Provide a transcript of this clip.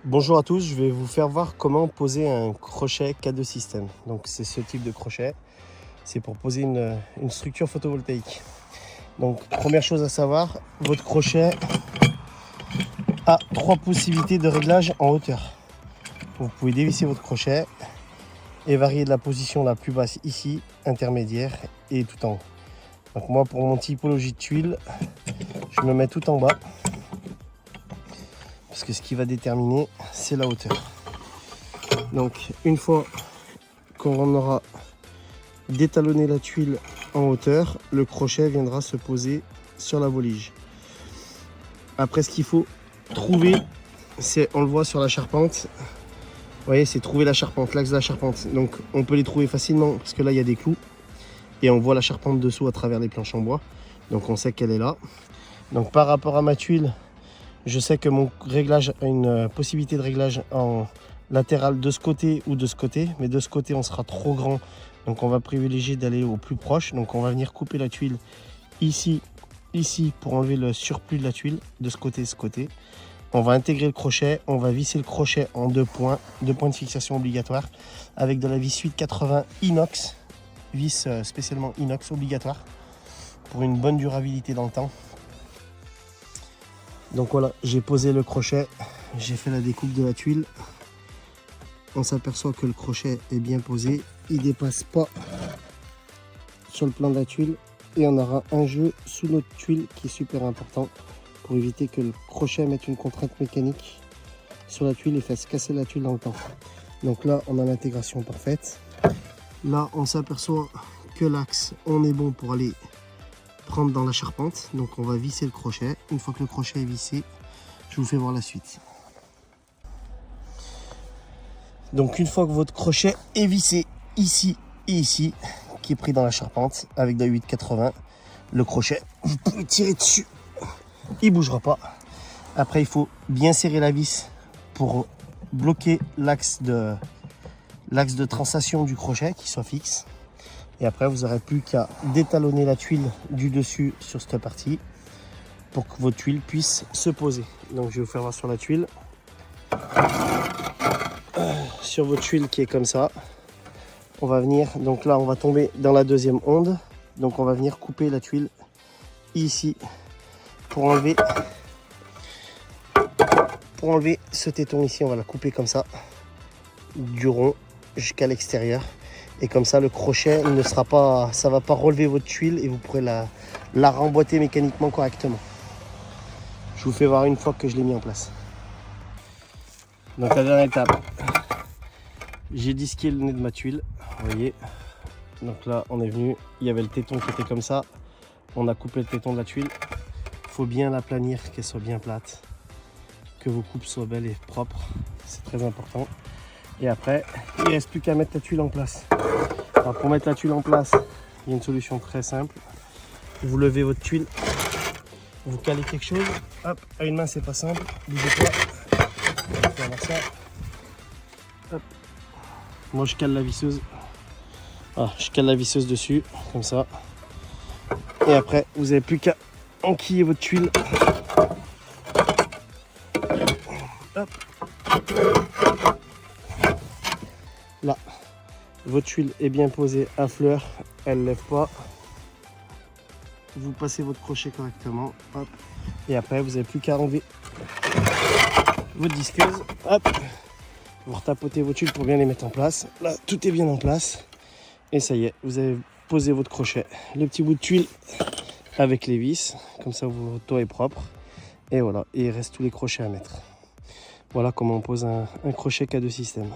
Bonjour à tous, je vais vous faire voir comment poser un crochet K2 System. Donc c'est ce type de crochet, c'est pour poser une structure photovoltaïque. Donc première chose à savoir, votre crochet a 3 possibilités de réglage en hauteur. Vous pouvez dévisser votre crochet et varier de la position la plus basse ici, intermédiaire et tout en haut. Donc moi pour mon typologie de tuile, je me mets tout en bas. Parce que ce qui va déterminer, c'est la hauteur. Donc une fois qu'on aura détalonné la tuile en hauteur, le crochet viendra se poser sur la volige. Après, ce qu'il faut trouver, c'est, on le voit sur la charpente, vous voyez, c'est trouver la charpente, l'axe de la charpente. Donc on peut les trouver facilement parce que là il y a des clous et on voit la charpente dessous à travers les planches en bois. Donc on sait qu'elle est là. Donc par rapport à ma tuile, je sais que mon réglage a une possibilité de réglage en latéral de ce côté ou de ce côté. Mais de ce côté, on sera trop grand. Donc on va privilégier d'aller au plus proche. Donc on va venir couper la tuile ici, ici pour enlever le surplus de la tuile. De ce côté, ce côté. On va intégrer le crochet. On va visser le crochet en 2 points. 2 points de fixation obligatoires. Avec de la vis 880 inox. Vis spécialement inox obligatoire. Pour une bonne durabilité dans le temps. Donc voilà, j'ai posé le crochet, j'ai fait la découpe de la tuile. On s'aperçoit que le crochet est bien posé, il ne dépasse pas sur le plan de la tuile. Et on aura un jeu sous notre tuile qui est super important pour éviter que le crochet mette une contrainte mécanique sur la tuile et fasse casser la tuile dans le temps. Donc là, on a l'intégration parfaite. Là, on s'aperçoit que l'axe, on est bon pour aller prendre dans la charpente. Donc on va visser le crochet. Une fois que le crochet est vissé, je vous fais voir la suite. Donc une fois que votre crochet est vissé ici et ici, qui est pris dans la charpente avec de la 880, le crochet, vous pouvez tirer dessus, il ne bougera pas. Après il faut bien serrer la vis pour bloquer l'axe de translation du crochet qui soit fixe. Et après, vous n'aurez plus qu'à détalonner la tuile du dessus sur cette partie pour que votre tuile puisse se poser. Donc, je vais vous faire voir sur la tuile. Sur votre tuile qui est comme ça, on va venir, donc là, on va tomber dans la deuxième onde. Donc, on va venir couper la tuile ici pour enlever ce téton ici. On va la couper comme ça, du rond jusqu'à l'extérieur. Et comme ça, le crochet ne sera pas, ça va pas relever votre tuile et vous pourrez la remboîter mécaniquement correctement. Je vous fais voir une fois que je l'ai mis en place. Donc la dernière étape, j'ai disqué le nez de ma tuile, vous voyez. Donc là, on est venu, il y avait le téton qui était comme ça. On a coupé le téton de la tuile. Il faut bien l'aplanir, qu'elle soit bien plate, que vos coupes soient belles et propres. C'est très important. Et après, il ne reste plus qu'à mettre la tuile en place. Alors pour mettre la tuile en place, il y a une solution très simple. Vous levez votre tuile, vous calez quelque chose. Hop, à une main c'est pas simple, bougez pas. On va faire ça. Hop. Moi je cale la visseuse. Voilà, je cale la visseuse dessus, comme ça. Et après, vous n'avez plus qu'à enquiller votre tuile. Hop. Là, votre tuile est bien posée à fleur, elle ne lève pas. Vous passez votre crochet correctement, hop. Et après vous n'avez plus qu'à enlever votre disqueuse, hop. Vous retapotez vos tuiles pour bien les mettre en place. Là, tout est bien en place. Et ça y est, vous avez posé votre crochet. Le petit bout de tuile avec les vis, comme ça votre toit est propre. Et voilà, et il reste tous les crochets à mettre. Voilà comment on pose un crochet K2 System.